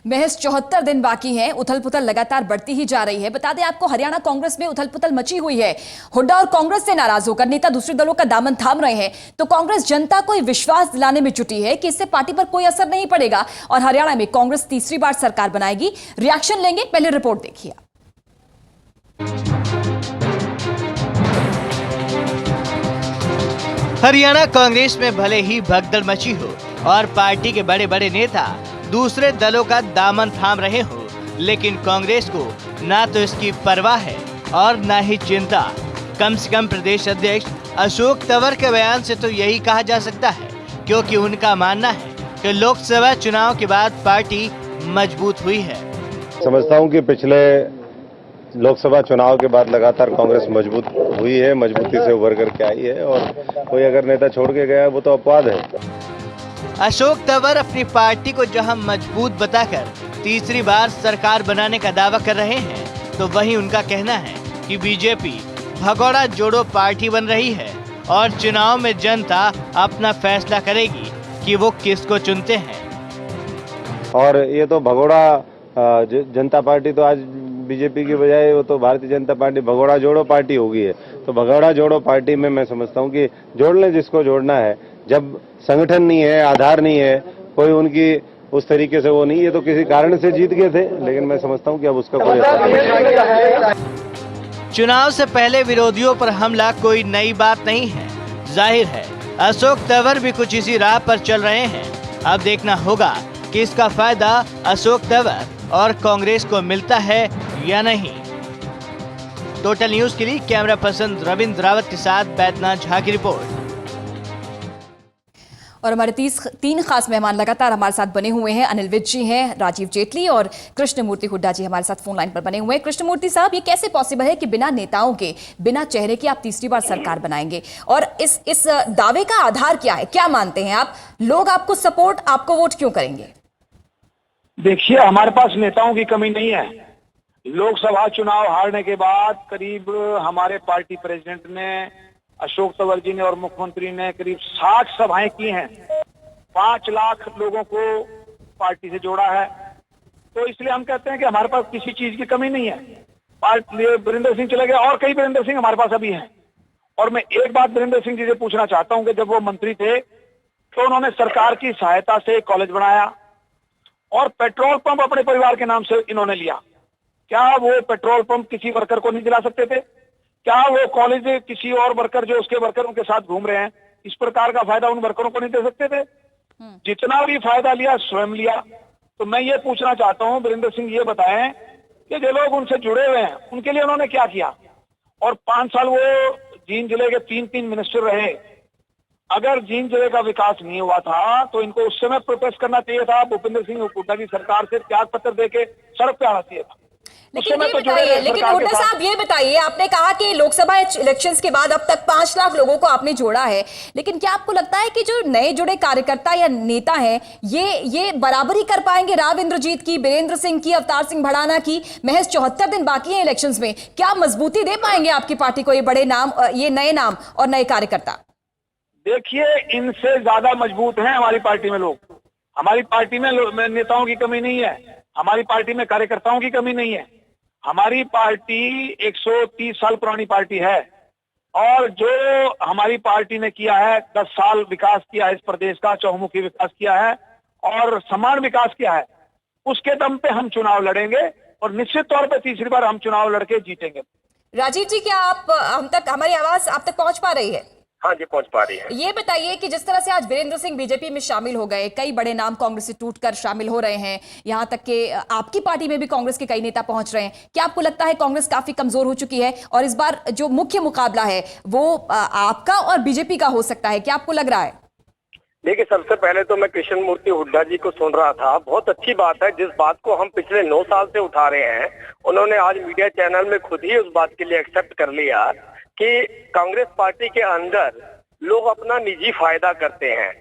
महज 74 दिन बाकी हैं। उथल पुथल लगातार बढ़ती ही जा रही है। बता दें आपको, हरियाणा कांग्रेस में उथल पुथल मची हुई है। हुड्डा और कांग्रेस से नाराज होकर नेता दूसरे दलों का दामन थाम रहे हैं, तो कांग्रेस जनता को विश्वास दिलाने में जुटी है कि इससे पार्टी पर कोई असर नहीं पड़ेगा और हरियाणा में कांग्रेस तीसरी बार सरकार बनाएगी। रिएक्शन लेंगे, पहले रिपोर्ट देखिए। हरियाणा कांग्रेस में भले ही भगदड़ मची हो और पार्टी के बड़े बड़े नेता दूसरे दलों का दामन थाम रहे हो, लेकिन कांग्रेस को ना तो इसकी परवाह है और ना ही चिंता। कम से कम प्रदेश अध्यक्ष अशोक तंवर के बयान से तो यही कहा जा सकता है, क्योंकि उनका मानना है कि लोकसभा चुनाव के बाद पार्टी मजबूत हुई है। समझता हूं कि पिछले लोकसभा चुनाव के बाद लगातार कांग्रेस मजबूत हुई है, मजबूती से उभर करके आई है और कोई अगर नेता छोड़ के गया वो तो अपवाद है। अशोक तंवर अपनी पार्टी को जहां मजबूत बताकर तीसरी बार सरकार बनाने का दावा कर रहे हैं, तो वहीं उनका कहना है कि बीजेपी भगोड़ा जोड़ो पार्टी बन रही है और चुनाव में जनता अपना फैसला करेगी कि वो किसको चुनते हैं। और ये तो भगोड़ा जनता पार्टी तो आज बीजेपी की बजाय वो तो भारतीय जनता पार्टी भगोड़ा जोड़ो पार्टी हो गई है। तो भगोड़ा जोड़ो पार्टी में मैं समझता हूँ कि जोड़ लें जिसको जोड़ना है। जब संगठन नहीं है, आधार नहीं है, कोई उनकी उस तरीके से वो नहीं है, तो किसी कारण से जीत गए थे, लेकिन मैं समझता हूँ कि अब उसका कोई असर नहीं। चुनाव से पहले विरोधियों पर हमला कोई नई बात नहीं है। जाहिर है अशोक तंवर भी कुछ इसी राह पर चल रहे हैं। अब देखना होगा कि इसका फायदा अशोक तंवर और कांग्रेस को मिलता है या नहीं। टोटल न्यूज के लिए कैमरा पर्सन रविंद्र रावत के साथ बैद्यनाथ झा की रिपोर्ट। और हमारे तीन खास मेहमान लगातार हमारे साथ बने हुए हैं। अनिल विज जी हैं, राजीव जेटली और कृष्णमूर्ति हुड्डा जी हमारे साथ फोन लाइन पर बने हुए हैं। कृष्णमूर्ति साहब, ये कैसे पॉसिबल है कि बिना नेताओं के, बिना चेहरे के आप तीसरी बार सरकार बनाएंगे? और इस दावे का आधार क्या है? क्या मानते हैं आप? लोग आपको सपोर्ट, आपको वोट क्यों करेंगे? देखिए, हमारे पास नेताओं की कमी नहीं है। लोकसभा चुनाव हारने के बाद करीब हमारे पार्टी प्रेसिडेंट ने, अशोक तंवर जी ने और मुख्यमंत्री ने करीब 60 सभाएं की हैं। 5 लाख लोगों को पार्टी से जोड़ा है। तो इसलिए हम कहते हैं कि हमारे पास किसी चीज की कमी नहीं है। वीरेंद्र सिंह चले गए और कई वीरेंद्र सिंह हमारे पास अभी हैं। और मैं एक बात वीरेंद्र सिंह जी से पूछना चाहता हूं कि जब वो मंत्री थे तो उन्होंने सरकार की सहायता से कॉलेज बनाया और पेट्रोल पंप अपने परिवार के नाम से इन्होंने लिया। क्या वो पेट्रोल पंप किसी वर्कर को नहीं दिला सकते थे? क्या वो कॉलेज किसी और वर्कर जो उसके वर्करों के साथ घूम रहे हैं, इस प्रकार का फायदा उन वर्करों को नहीं दे सकते थे? जितना भी फायदा लिया स्वयं लिया। तो मैं ये पूछना चाहता हूं, वीरेंद्र सिंह ये बताएं कि जो लोग उनसे जुड़े हुए हैं उनके लिए उन्होंने क्या किया? और 5 साल वो जींद जिले के 3 मिनिस्टर रहे। अगर जींद जिले का विकास नहीं हुआ था तो इनको उस समय प्रोटेस्ट करना चाहिए था। भूपेंद्र सिंह हुड्डा की सरकार से त्याग पत्र देके सड़क पे आना चाहिए था। लेकिन हुड्डा साहब, ये बताइए, आपने कहा कि लोकसभा इलेक्शंस के बाद अब तक 5 लाख लोगों को आपने जोड़ा है, लेकिन क्या आपको लगता है कि जो नए जुड़े कार्यकर्ता या नेता हैं ये बराबरी कर पाएंगे राव इंद्रजीत की, बीरेंद्र सिंह की, अवतार सिंह भड़ाना की? महज 74 दिन बाकी है इलेक्शंस में। क्या मजबूती दे पाएंगे आपकी पार्टी को ये बड़े नाम, ये नए नाम और नए कार्यकर्ता? देखिए, इनसे ज्यादा मजबूत हैं हमारी पार्टी में लोग। हमारी पार्टी में नेताओं की कमी नहीं है, हमारी पार्टी में कार्यकर्ताओं की कमी नहीं है। हमारी पार्टी 130 साल पुरानी पार्टी है और जो हमारी पार्टी ने किया है, 10 साल विकास किया है इस प्रदेश का, चहुमुखी विकास किया है और समान विकास किया है, उसके दम पे हम चुनाव लड़ेंगे और निश्चित तौर पे तीसरी बार हम चुनाव लड़के जीतेंगे। राजीव जी, क्या आप हमारी आवाज आप तक पहुंच पा रही है? हाँ जी, पहुंच पा रही है। ये बताइए कि जिस तरह से आज वीरेंद्र सिंह बीजेपी में शामिल हो गए, कई बड़े नाम कांग्रेस से टूटकर शामिल हो रहे हैं, यहां तक कि आपकी पार्टी में भी कांग्रेस के कई नेता पहुंच रहे हैं, क्या आपको लगता है कांग्रेस काफी कमजोर हो चुकी है और इस बार जो मुख्य मुकाबला है वो आपका और बीजेपी का हो सकता है? क्या आपको लग रहा है? देखिए, सबसे पहले तो मैं कृष्णमूर्ति हुड्डा जी को सुन रहा था। बहुत अच्छी बात है, जिस बात को हम पिछले 9 साल से उठा रहे हैं, उन्होंने आज मीडिया चैनल में खुद ही उस बात के लिए एक्सेप्ट कर लिया कि कांग्रेस पार्टी के अंदर लोग अपना निजी फायदा करते हैं।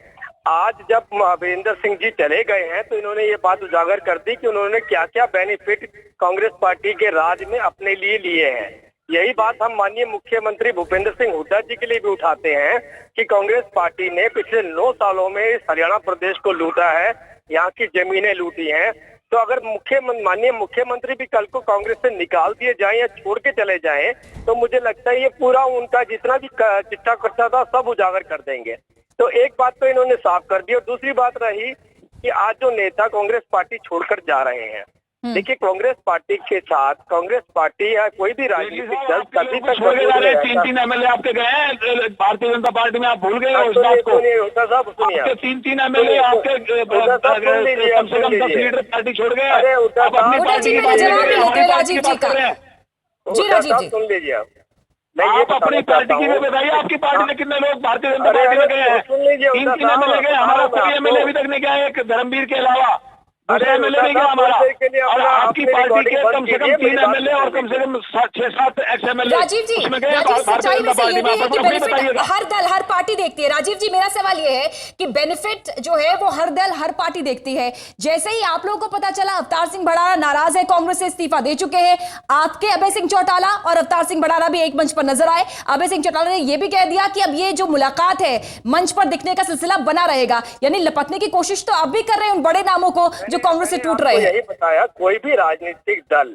आज जब वीरेंद्र सिंह जी चले गए हैं तो इन्होंने ये बात उजागर कर दी कि उन्होंने क्या क्या बेनिफिट कांग्रेस पार्टी के राज में अपने लिए लिए हैं। यही बात हम माननीय मुख्यमंत्री भूपेंद्र सिंह हुड्डा जी के लिए भी उठाते हैं कि कांग्रेस पार्टी ने पिछले 9 सालों में इस हरियाणा प्रदेश को लूटा है, यहाँ की जमीनें लूटी हैं। तो अगर माननीय मुख्यमंत्री भी कल को कांग्रेस से निकाल दिए जाएं या छोड़ के चले जाएं, तो मुझे लगता है ये पूरा उनका जितना भी चिट्ठा कच्चा था सब उजागर कर देंगे। तो एक बात तो इन्होंने साफ कर दी, और दूसरी बात रही कि आज जो नेता कांग्रेस पार्टी छोड़कर जा रहे हैं, देखिए कांग्रेस पार्टी के साथ कांग्रेस पार्टी या कोई भी राजनीतिक दल कभी तक 3 एमएलए आपके गए हैं भारतीय जनता पार्टी में, आप भूल गए उस बात को। आपके 3 एमएलए आपके कम से कम 10 लीडर पार्टी छोड़ गए। आप अपनी पार्टी की बात राजीव जी का जी राजीव जी सुन लीजिए आप अपनी पार्टी की बताइए, आपकी पार्टी में कितने लोग भारतीय जनता पार्टी में गए हैं? 3 एमएलए गए, हमारा कोई एमएलए अभी तक नहीं गया है, एक धर्मवीर के अलावा दूसरे एमएलए नहीं गया हमारा। और आपकी पार्टी के कम से कम 3 एमएलए और कम से कम 6-7 एक्स एमएलए राजीव जी, सच्चाई में से ये भी है कि बेनिफिट हर दल हर पार्टी देखती है। राजीव जी, मेरा सवाल ये है कि बेनिफिट जो है वो हर दल हर पार्टी देखती है। जैसे ही आप लोगों को पता चला अवतार सिंह भड़ाना नाराज है, कांग्रेस से इस्तीफा दे चुके हैं, आपके अभय सिंह चौटाला और अवतार सिंह भड़ाना भी एक मंच पर नजर आए। अभय सिंह चौटाला ने यह भी कह दिया कि अब ये जो मुलाकात है मंच पर दिखने का सिलसिला बना रहेगा, यानी लपकने की कोशिश तो अब भी कर रहे हैं उन बड़े नामों को जो कांग्रेस से टूट रहे हैं। यही बताया, कोई भी राजनीतिक दल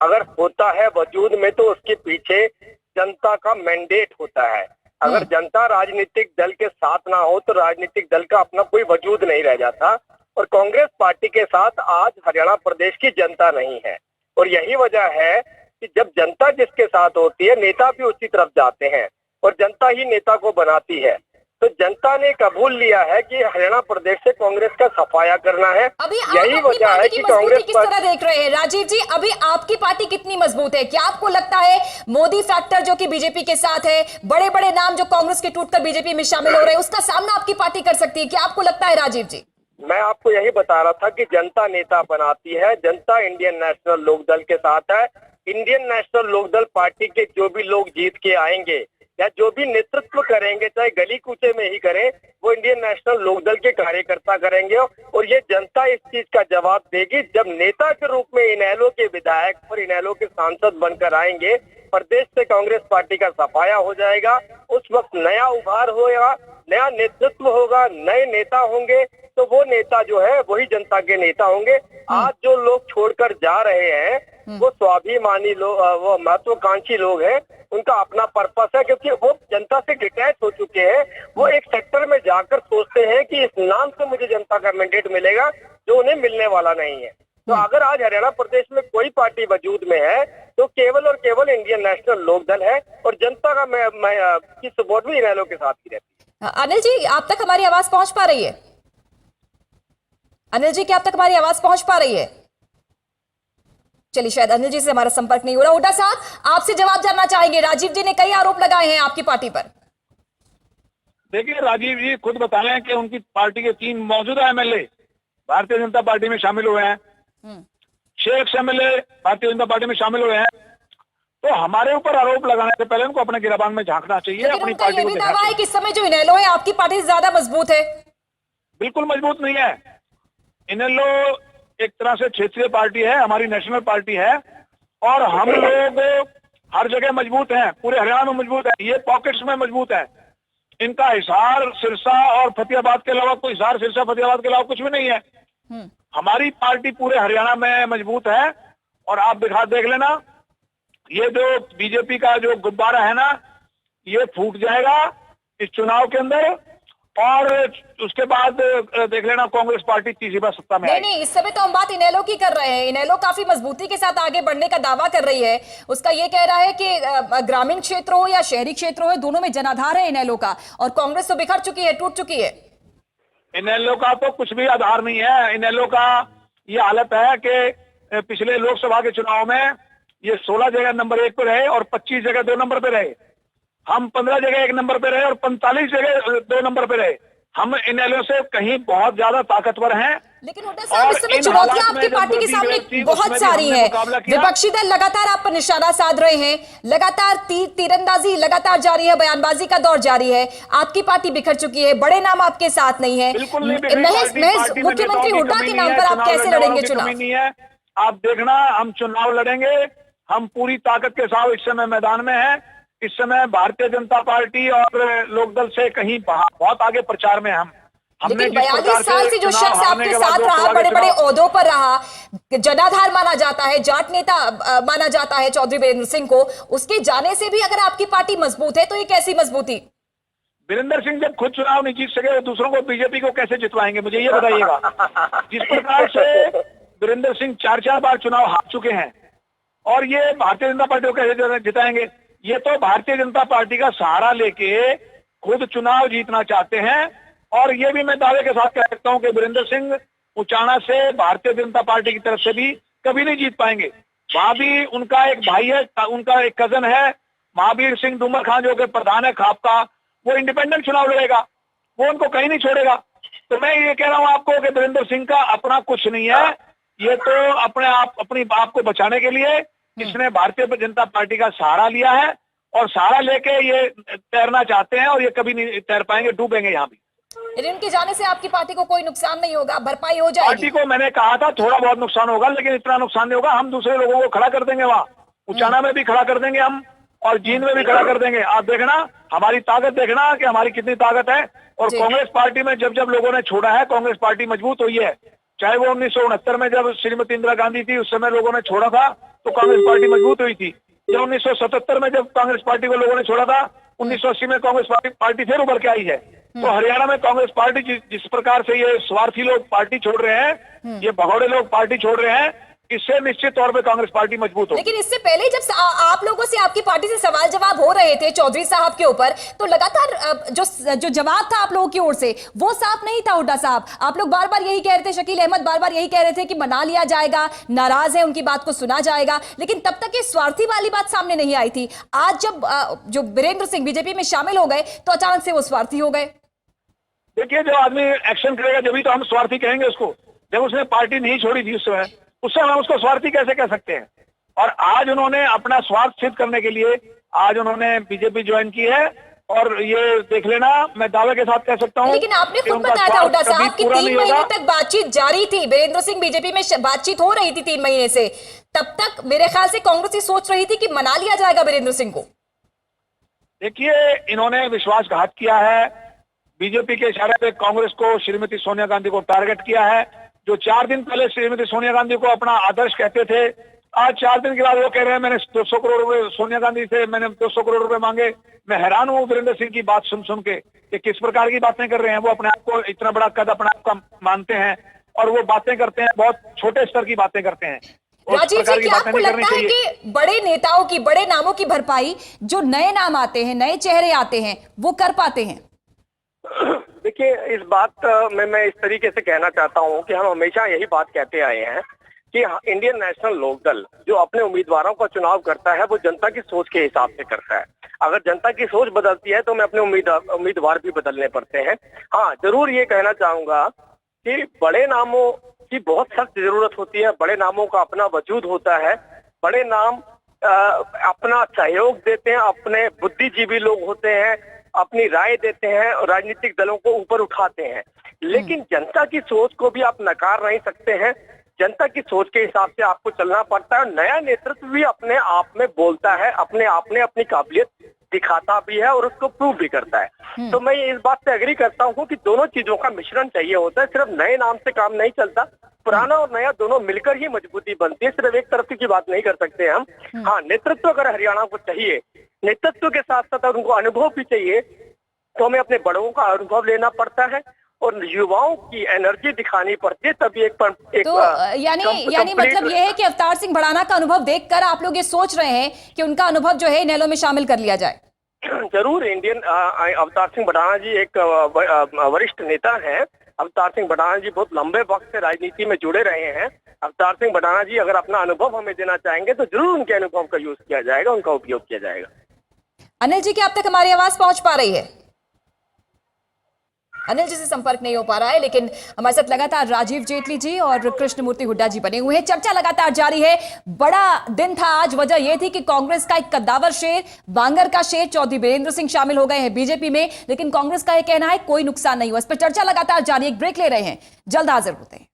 अगर होता है वजूद में तो उसके पीछे जनता का मैंडेट होता है। अगर जनता राजनीतिक दल के साथ ना हो तो राजनीतिक दल का अपना कोई वजूद नहीं रह जाता। और कांग्रेस पार्टी के साथ आज हरियाणा प्रदेश की जनता नहीं है, और यही वजह है कि जब जनता जिसके साथ होती है नेता भी उसी तरफ जाते हैं, और जनता ही नेता को बनाती है। तो जनता ने कबूल लिया है कि हरियाणा प्रदेश से कांग्रेस का सफाया करना है। अभी यही वजह है कि कांग्रेस किस तरह देख रहे हैं राजीव जी? अभी आपकी पार्टी कितनी मजबूत है? क्या आपको लगता है मोदी फैक्टर जो कि बीजेपी के साथ है, बड़े बड़े नाम जो कांग्रेस के टूटकर बीजेपी में शामिल हो रहे हैं, उसका सामना आपकी पार्टी कर सकती है? क्या आपको लगता है राजीव जी? मैं आपको यही बता रहा था कि जनता नेता बनाती है। जनता इंडियन नेशनल लोकदल के साथ है। इंडियन नेशनल लोकदल पार्टी के जो भी लोग जीत के आएंगे या जो भी नेतृत्व करेंगे, चाहे गली कूचे में ही करें, वो इंडियन नेशनल लोकदल के कार्यकर्ता करेंगे। और ये जनता इस चीज का जवाब देगी जब नेता के रूप में इनेलो के विधायक और इनेलो के सांसद बनकर आएंगे। प्रदेश से कांग्रेस पार्टी का सफाया हो जाएगा। उस वक्त नया उभार होगा, नया नेतृत्व होगा, नए नेता होंगे। तो वो नेता जो है वही जनता के नेता होंगे। आज जो लोग छोड़कर जा रहे हैं वो स्वाभिमानी लोग, वो महत्वाकांक्षी लोग हैं। उनका अपना पर्पस है, क्योंकि वो जनता से डिटैच हो चुके हैं। वो एक सेक्टर में जाकर सोचते हैं कि इस नाम से मुझे जनता का मैंडेट मिलेगा, जो उन्हें मिलने वाला नहीं है। तो अगर आज हरियाणा प्रदेश में कोई पार्टी वजूद में है तो केवल और केवल इंडियन नेशनल लोकदल है, और जनता का की सपोर्ट भी इनेलो के साथ ही रहती है। अनिल जी, आप तक हमारी आवाज पहुंच पा रही है? अनिल जी, क्या आप तक हमारी आवाज पहुंच पा रही है? चलिए, शायद अनिल जी से हमारा संपर्क नहीं हो रहा। हुड्डा साहब, आपसे जवाब जानना चाहेंगे। राजीव जी ने कई आरोप लगाए हैं आपकी पार्टी पर। देखिए, राजीव जी खुद बताएं कि उनकी पार्टी के 3 मौजूदा एमएलए भारतीय जनता पार्टी में शामिल हुए हैं, 6 एमएलए भारतीय जनता पार्टी में शामिल हुए हैं। तो हमारे ऊपर आरोप लगाने से पहले उनको अपने गिरबान में झांकना चाहिए, अपनी पार्टी को देखना चाहिए। कि इस समय जो इनेलो है आपकी पार्टी से ज्यादा मजबूत है? बिल्कुल मजबूत नहीं है। इनेलो एक तरह से क्षेत्रीय पार्टी है, हमारी नेशनल पार्टी है, और हम लोग हर जगह मजबूत हैं, पूरे हरियाणा में मजबूत है। ये पॉकेट्स में मजबूत है। इनका हिसार, सिरसा और फतेहाबाद के अलावा कोई, हिसार, सिरसा, फतेहाबाद के अलावा कुछ भी नहीं है। हमारी पार्टी पूरे हरियाणा में मजबूत है। और आप देख लेना, ये जो बीजेपी का जो गुब्बारा है ना, ये फूट जाएगा इस चुनाव के अंदर, और उसके बाद देख लेना कांग्रेस पार्टी तीसरी बार सत्ता में नहीं, इस समय तो हम बात इनेलो की कर रहे हैं। इनेलो काफी मजबूती के साथ आगे बढ़ने का दावा कर रही है। उसका ये कह रहा है कि ग्रामीण क्षेत्र हो या शहरी क्षेत्र हो, दोनों में जनाधार है इनेलो का, और कांग्रेस तो बिखर चुकी है, टूट चुकी है। इनेलो का तो कुछ भी आधार नहीं है। इनेलो का ये हालत है कि पिछले लोकसभा के चुनाव में ये 16 जगह नंबर 1 पे रहे और 25 जगह 2 नंबर पे रहे। हम 15 जगह 1 नंबर पे रहे और 45 जगह 2 नंबर पे रहे। हम इनेलो से कहीं बहुत ज्यादा ताकतवर हैं। लेकिन हुड्डा साहब, इस समय चुनौतियां आपकी पार्टी के सामने बहुत सारी हैं। विपक्षी दल लगातार आप पर निशाना साध रहे हैं, लगातार तीरंदाजी लगातार जारी है, बयानबाजी का दौर जारी है। आपकी पार्टी बिखर चुकी है, बड़े नाम आपके साथ नहीं है। महज मुख्यमंत्री हुड्डा के नाम पर आप कैसे लड़ेंगे चुनाव? आप देखना, हम चुनाव लड़ेंगे, हम पूरी ताकत के साथ इस समय मैदान में है। इस समय भारतीय जनता पार्टी और लोकदल से कहीं बहुत आगे प्रचार में हमने लेकिन जिस प्रकार 42 साल से जो चुनाव शख्स हारने आपके के बाद साथ लोकसभा रहा, के बड़े बड़े चुनाव- ओहदों पर रहा, जनाधार माना जाता है, जाट नेता माना जाता है चौधरी वीरेंद्र सिंह को, उसके जाने से भी अगर आपकी पार्टी मजबूत है तो ये कैसी मजबूती? वीरेंद्र सिंह जब खुद चुनाव नहीं जीत सके, दूसरों को बीजेपी को कैसे जितवाएंगे, मुझे ये बताइएगा। जिस प्रकार से वीरेंद्र सिंह 4 बार चुनाव हार चुके हैं और ये भारतीय जनता पार्टी को कैसे जिताएंगे? ये तो भारतीय जनता पार्टी का सहारा लेके खुद चुनाव जीतना चाहते हैं। और ये भी मैं दावे के साथ कह सकता हूं कि वीरेंद्र सिंह उचाना से भारतीय जनता पार्टी की तरफ से भी कभी नहीं जीत पाएंगे। वहां भी उनका एक भाई है, उनका एक कजन है महावीर सिंह डूमर खां, जो कि प्रधान है खाप का, वो इंडिपेंडेंट चुनाव लड़ेगा, वो उनको कहीं नहीं छोड़ेगा। तो मैं ये कह रहा हूं आपको कि वीरेंद्र सिंह का अपना कुछ नहीं है, ये तो अपनी बाप को बचाने के लिए इसने भारतीय जनता पार्टी का सहारा लिया है और सहारा लेके ये तैरना चाहते हैं और ये कभी नहीं तैर पाएंगे, डूबेंगे यहाँ भी। लेकिन उनके जाने से आपकी पार्टी को कोई नुकसान नहीं होगा, भरपाई हो जाएगी? पार्टी को मैंने कहा था थोड़ा बहुत नुकसान होगा, लेकिन इतना नुकसान नहीं होगा। हम दूसरे लोगों को खड़ा कर देंगे, वहां उचाना में भी खड़ा कर देंगे हम, और जींद में भी खड़ा कर देंगे। आप देखना हमारी ताकत, देखना कि हमारी कितनी ताकत है। और जी। कांग्रेस पार्टी में जब जब लोगों ने छोड़ा है, कांग्रेस पार्टी मजबूत हुई है। चाहे वो 1969 में जब श्रीमती इंदिरा गांधी थी, उस समय लोगों ने छोड़ा था तो कांग्रेस पार्टी मजबूत हुई थी। जब 1977 में जब कांग्रेस पार्टी को लोगों ने छोड़ा था, 1980 में कांग्रेस पार्टी फिर उभर के आई है। तो हरियाणा में कांग्रेस पार्टी जिस प्रकार से ये स्वार्थी लोग पार्टी छोड़ रहे हैं, ये भगोड़े लोग पार्टी छोड़ रहे हैं, इससे निश्चित तौर पे कांग्रेस पार्टी मजबूत हो। लेकिन इससे पहले जब आप लोगों से आपकी पार्टी से सवाल जवाब हो रहे थे चौधरी साहब के ऊपर, तो लगातार जो जवाब था आप लोगों की ओर से वो साफ नहीं था हुड्डा साहब। आप लोग बार बार यही कह रहे थे, शकील अहमद बार बार यही कह रहे थे कि मना लिया जाएगा, नाराज है, उनकी बात को सुना जाएगा, लेकिन तब तक ये स्वार्थी वाली बात सामने नहीं आई थी। आज जब जो वीरेंद्र सिंह बीजेपी में शामिल हो गए तो अचानक से वो स्वार्थी हो गए। देखिए, जो आदमी एक्शन करेगा जब ही तो हम स्वार्थी कहेंगे उसको। जब उसने पार्टी नहीं छोड़ी थी उस समय हम उसको स्वार्थी कैसे कह सकते हैं? और आज उन्होंने अपना स्वार्थ सिद्ध करने के लिए आज उन्होंने बीजेपी ज्वाइन की है। और ये देख लेना, मैं दावे के साथ कह सकता हूं। लेकिन आपने कि खुद उनका बताया था स्वार्थ हुड्डा कभी साहब कि पूरा 3 नहीं महीने होगा। तक बातचीत जारी थी, वीरेंद्र सिंह बीजेपी में बातचीत हो रही थी 3 महीने से। तब तक मेरे ख्याल से कांग्रेस ही सोच रही थी कि मना लिया जाएगा वीरेंद्र सिंह को। देखिए, इन्होंने विश्वासघात किया है। बीजेपी के इशारे पे कांग्रेस को, श्रीमती सोनिया गांधी को टारगेट किया है। जो 4 दिन पहले श्रीमती सोनिया गांधी को अपना आदर्श कहते थे, आज 4 दिन के बाद वो कह रहे हैं मैंने 200 करोड़ रुपए सोनिया गांधी से, मैंने 200 करोड़ रुपए मांगे। मैं हैरान हूँ वीरेंद्र सिंह की बात सुन के कि किस प्रकार की बातें कर रहे हैं। वो अपने आप को इतना बड़ा कद अपने आप का मानते हैं और वो बातें करते हैं, बहुत छोटे स्तर की बातें करते हैं। उस राजीव प्रकार जी, की क्या बातें आपको नहीं करनी लगता है चाहिए। कि बड़े नेताओं की, बड़े नामों की भरपाई जो नए नाम आते हैं, नए चेहरे आते हैं, वो कर पाते हैं? देखिए, इस बात में मैं इस तरीके से कहना चाहता हूं कि हम हमेशा यही बात कहते आए हैं कि इंडियन नेशनल लोकदल जो अपने उम्मीदवारों का चुनाव करता है वो जनता की सोच के हिसाब से करता है। अगर जनता की सोच बदलती है तो मैं अपने उम्मीदवार भी बदलने पड़ते हैं। हाँ, जरूर ये कहना चाहूंगा कि बड़े नामों की बहुत सख्त जरूरत होती है। बड़े नामों का अपना वजूद होता है। बड़े नाम अपना सहयोग देते हैं, अपने बुद्धिजीवी लोग होते हैं, अपनी राय देते हैं और राजनीतिक दलों को ऊपर उठाते हैं। लेकिन जनता की सोच को भी आप नकार नहीं सकते हैं। जनता की सोच के हिसाब से आपको चलना पड़ता है। नया नेतृत्व भी अपने आप में बोलता है, अपने आप में अपनी काबिलियत दिखाता भी है और उसको प्रूव भी करता है। तो मैं इस बात से एग्री करता हूँ कि दोनों चीजों का मिश्रण चाहिए होता है। सिर्फ नए नाम से काम नहीं चलता, पुराना और नया दोनों मिलकर ही मजबूती बनती है। सिर्फ एक तरफ की बात नहीं कर सकते हम। हाँ, नेतृत्व अगर हरियाणा को चाहिए, नेतृत्व के साथ साथ उनको अनुभव भी चाहिए, तो हमें अपने बड़ों का अनुभव लेना पड़ता है और युवाओं की एनर्जी दिखानी पड़ती है। तभी एक तो यानी मतलब ये है कि अवतार सिंह भड़ाना का अनुभव देखकर आप लोग ये सोच रहे हैं कि उनका अनुभव जो है इनेलो में शामिल कर लिया जाए? जरूर। अवतार सिंह भड़ाना जी एक वरिष्ठ नेता हैं। अवतार सिंह भड़ाना जी बहुत लंबे वक्त से राजनीति में जुड़े रहे हैं। अवतार सिंह भड़ाना जी अगर अपना अनुभव हमें देना चाहेंगे तो जरूर उनके अनुभव का यूज किया जाएगा, उनका उपयोग किया जाएगा। अनिल जी, क्या अब तक हमारी आवाज पहुंच पा रही है? अनिल जी से संपर्क नहीं हो पा रहा है, लेकिन हमारे साथ लगातार राजीव जेटली जी और कृष्णमूर्ति हुड्डा जी बने हुए हैं। चर्चा लगातार जारी है। बड़ा दिन था आज। वजह यह थी कि कांग्रेस का एक कद्दावर शेर, बांगर का शेर चौधरी वीरेंद्र सिंह शामिल हो गए हैं बीजेपी में, लेकिन कांग्रेस का यह कहना है कोई नुकसान नहीं हुआ। इस पर चर्चा लगातार जारी है। एक ब्रेक ले रहे हैं, जल्द हाजिर होते हैं।